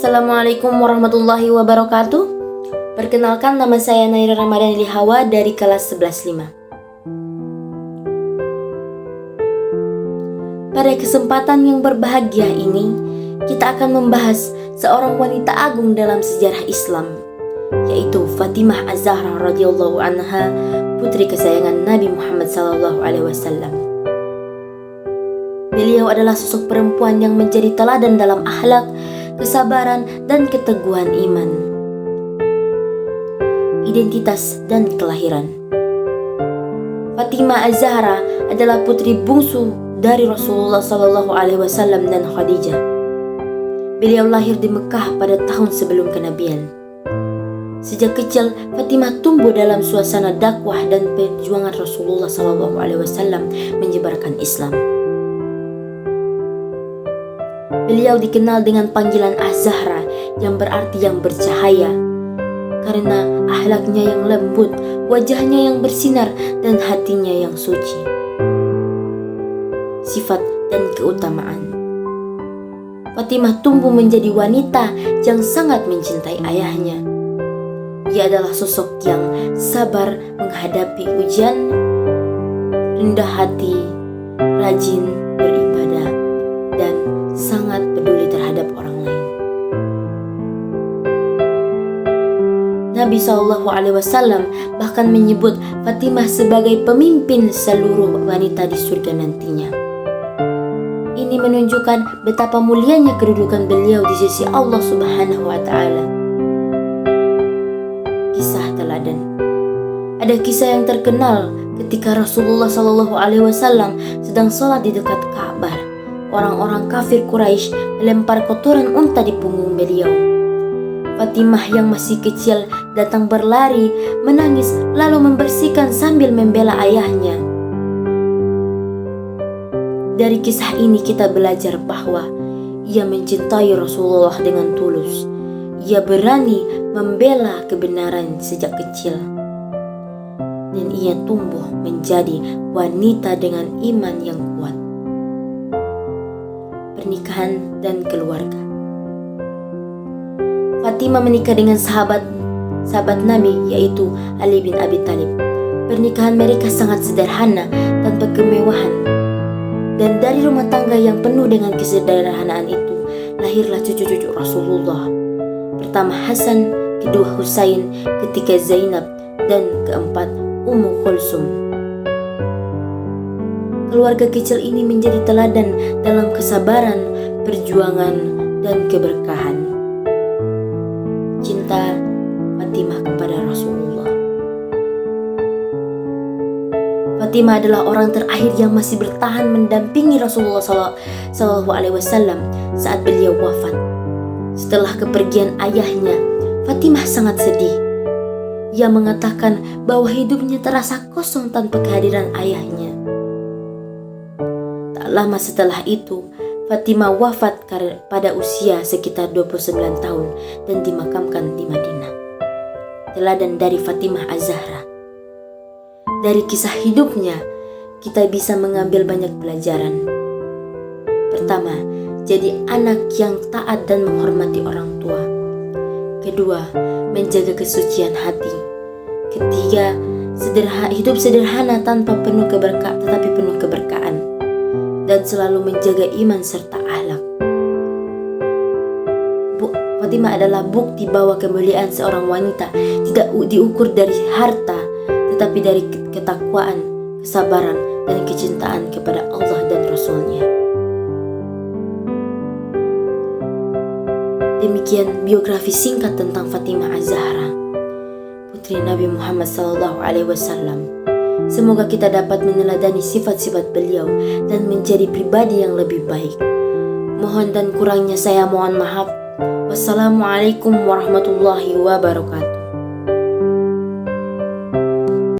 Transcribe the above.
Assalamualaikum warahmatullahi wabarakatuh. Perkenalkan, nama saya Naira Ramadan Lihawa dari kelas 11.5. Pada kesempatan yang berbahagia ini, kita akan membahas seorang wanita agung dalam sejarah Islam, yaitu Fatimah Az-Zahra radhiyallahu anha, putri kesayangan Nabi Muhammad SAW. Beliau adalah sosok perempuan yang menjadi teladan dalam akhlak, kesabaran, dan keteguhan iman, identitas, dan kelahiran. Fatimah Az-Zahra adalah putri bungsu dari Rasulullah SAW dan Khadijah. Beliau lahir di Mekah pada tahun sebelum kenabian. Sejak kecil, Fatimah tumbuh dalam suasana dakwah dan perjuangan Rasulullah SAW menyebarkan Islam. Beliau dikenal dengan panggilan Az-Zahra yang berarti yang bercahaya, karena akhlaknya yang lembut, wajahnya yang bersinar, dan hatinya yang suci. Sifat dan keutamaan. Fatimah tumbuh menjadi wanita yang sangat mencintai ayahnya. Ia adalah sosok yang sabar menghadapi ujian, rendah hati, rajin beribadah, dan sangat peduli terhadap orang lain. Nabi SAW bahkan menyebut Fatimah sebagai pemimpin seluruh wanita di surga nantinya. Ini menunjukkan betapa mulianya kedudukan beliau di sisi Allah Subhanahu wa Ta'ala. Kisah teladan. Ada kisah yang terkenal ketika Rasulullah SAW sedang sholat di dekat Ka'bah. Orang-orang kafir Quraisy melempar kotoran unta di punggung beliau. Fatimah yang masih kecil datang berlari, menangis, lalu membersihkan sambil membela ayahnya. Dari kisah ini kita belajar bahwa ia mencintai Rasulullah dengan tulus. Ia berani membela kebenaran sejak kecil. Dan ia tumbuh menjadi wanita dengan iman yang kuat. Pernikahan dan keluarga. Fatimah menikah dengan sahabat Nabi, yaitu Ali bin Abi Thalib. Pernikahan mereka sangat sederhana, tanpa kemewahan. Dan dari rumah tangga yang penuh dengan kesederhanaan itu, lahirlah cucu-cucu Rasulullah. Pertama Hasan, kedua Husain, ketiga Zainab, dan keempat Ummu Kulsum. Keluarga kecil ini menjadi teladan dalam kesabaran, perjuangan, dan keberkahan. Cinta Fatimah kepada Rasulullah. Fatimah adalah orang terakhir yang masih bertahan mendampingi Rasulullah SAW saat beliau wafat. Setelah kepergian ayahnya, Fatimah sangat sedih. Ia mengatakan bahwa hidupnya terasa kosong tanpa kehadiran ayahnya. Tak lama setelah itu, Fatimah wafat pada usia sekitar 29 tahun dan dimakamkan di Madinah. Teladan dari Fatimah Az-Zahra. Dari kisah hidupnya, kita bisa mengambil banyak pelajaran. Pertama, jadi anak yang taat dan menghormati orang tua. Kedua, menjaga kesucian hati. Ketiga, hidup sederhana tanpa tetapi penuh keberkahan. Dan selalu menjaga iman serta akhlak. Fatimah adalah bukti bahwa kemuliaan seorang wanita tidak diukur dari harta, tetapi dari ketakwaan, kesabaran, dan kecintaan kepada Allah dan Rasul-Nya. Demikian biografi singkat tentang Fatimah Az-Zahra, putri Nabi Muhammad SAW. Semoga kita dapat meneladani sifat-sifat beliau dan menjadi pribadi yang lebih baik. Mohon dan kurangnya saya mohon maaf. Wassalamualaikum warahmatullahi wabarakatuh.